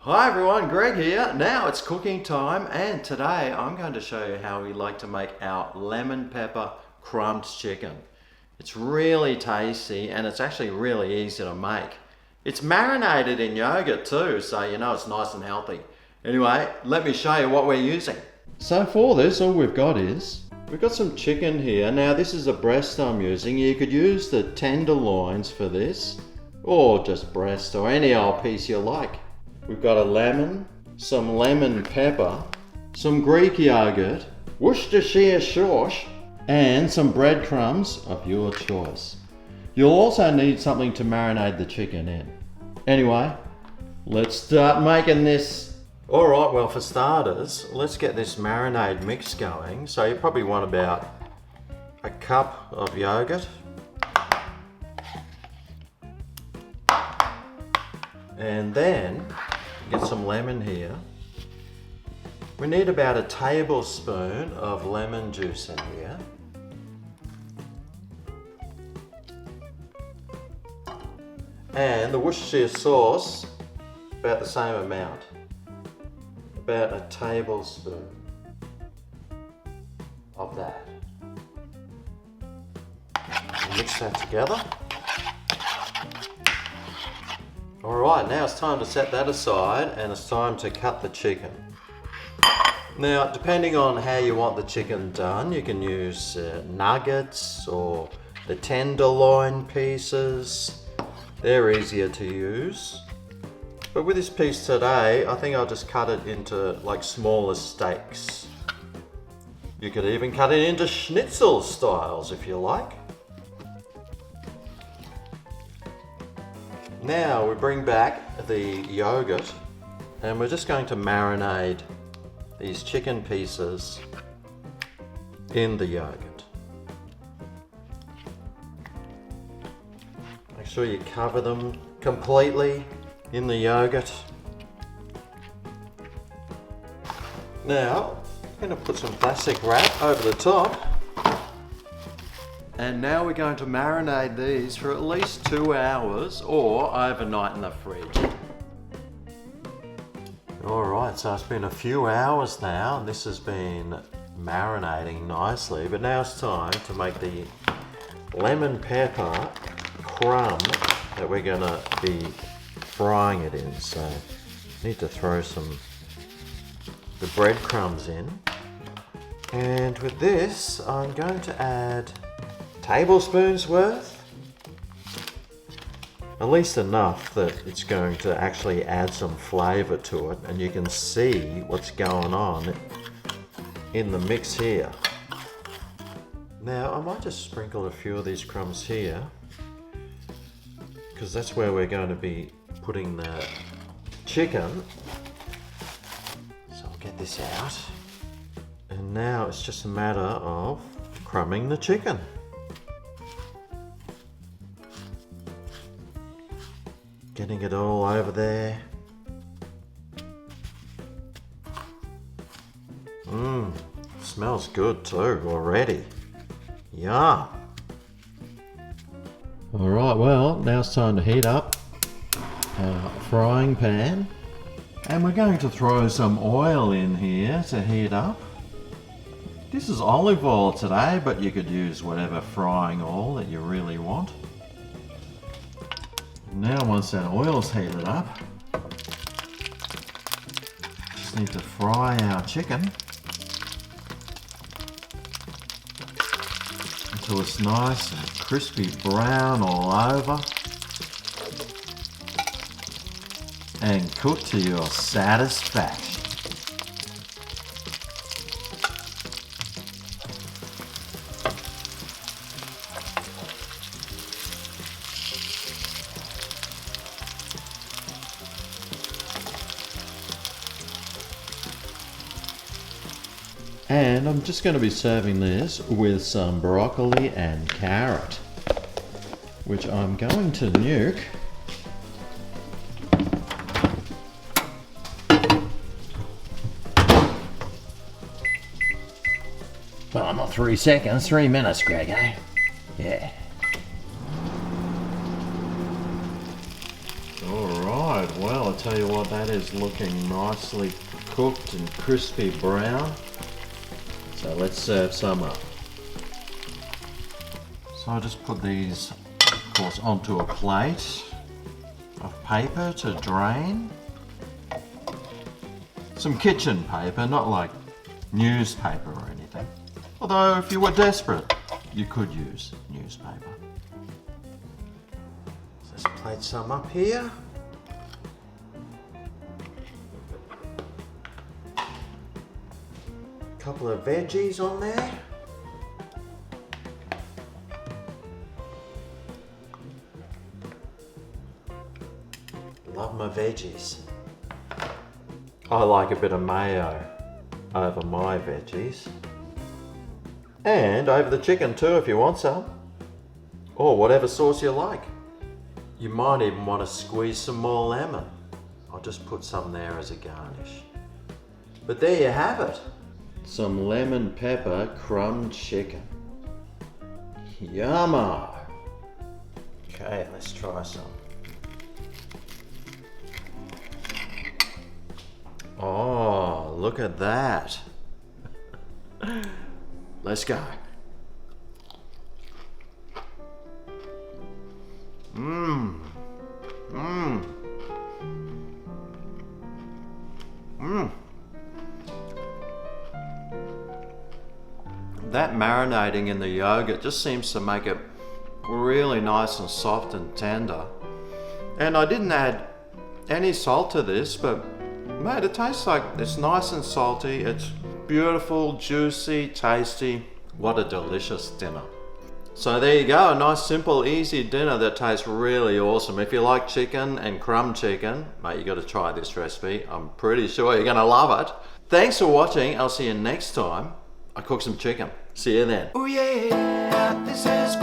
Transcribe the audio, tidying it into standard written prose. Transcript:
Hi everyone, Greg here. Now it's cooking time and today I'm going to show you how we like to make our lemon pepper crumbed chicken. It's really tasty and it's actually really easy to make. It's marinated in yogurt too, so you know it's nice and healthy. Anyway, let me show you what we're using. So for this, all we've got some chicken here. Now this is a breast I'm using. You could use the tenderloins for this or just breast or any old piece you like. We've got a lemon, some lemon pepper, some Greek yogurt, Worcestershire sauce, and some breadcrumbs of your choice. You'll also need something to marinate the chicken in. Anyway, let's start making this. Alright, well for starters, let's get this marinade mix going. So you probably want about a cup of yogurt. And then get some lemon here. We need about a tablespoon of lemon juice in here. And the Worcestershire sauce, about the same amount. About a tablespoon of that. Mix that together. Alright, now it's time to set that aside and it's time to cut the chicken. Now, depending on how you want the chicken done, you can use nuggets or the tenderloin pieces. They're easier to use. But with this piece today, I think I'll just cut it into like smaller steaks. You could even cut it into schnitzel styles if you like. Now we bring back the yogurt and we're just going to marinate these chicken pieces in the yogurt. Make sure you cover them completely in the yogurt. Now I'm going to put some plastic wrap over the top. And now we're going to marinate these for at least 2 hours or overnight in the fridge. Alright, so it's been a few hours now and this has been marinating nicely, but now it's time to make the lemon pepper crumb that we're going to be frying it in. So I need to throw the breadcrumbs in. And with this, I'm going to add tablespoons worth, at least enough that it's going to actually add some flavour to it and you can see what's going on in the mix here. Now I might just sprinkle a few of these crumbs here because that's where we're going to be putting the chicken. So I'll get this out and now it's just a matter of crumbing the chicken. Getting it all over there. Smells good too already. Yum. Alright, well now it's time to heat up our frying pan. And we're going to throw some oil in here to heat up. This is olive oil today, but you could use whatever frying oil that you really want. Now once that oil's heated up, just need to fry our chicken until it's nice and crispy brown all over and cook to your satisfaction. And I'm just going to be serving this with some broccoli and carrot, which I'm going to nuke. Well, not 3 seconds, 3 minutes, Greg, eh? Yeah. Alright. Right, well, I'll tell you what, that is looking nicely cooked and crispy brown. So let's serve some up. So I'll just put these, of course, onto a plate of paper to drain. Some kitchen paper, not like newspaper or anything. Although if you were desperate, you could use newspaper. So let's plate some up here. Couple of veggies on there. Love my veggies. I like a bit of mayo over my veggies. And over the chicken too if you want some. Or whatever sauce you like. You might even want to squeeze some more lemon. I'll just put some there as a garnish. But there you have it. Some lemon pepper crumbed chicken. Yummo! Okay, let's try some. Oh, look at that. Let's go. Mmm. Mmm. Mmm. That marinating in the yogurt just seems to make it really nice and soft and tender. And I didn't add any salt to this, but mate, it tastes like it's nice and salty. It's beautiful, juicy, tasty. What a delicious dinner. So there you go, a nice, simple, easy dinner that tastes really awesome. If you like chicken and crumb chicken, mate, you got to try this recipe. I'm pretty sure you're going to love it. Thanks for watching. I'll see you next time I cook some chicken. See you then. Oh yeah, this is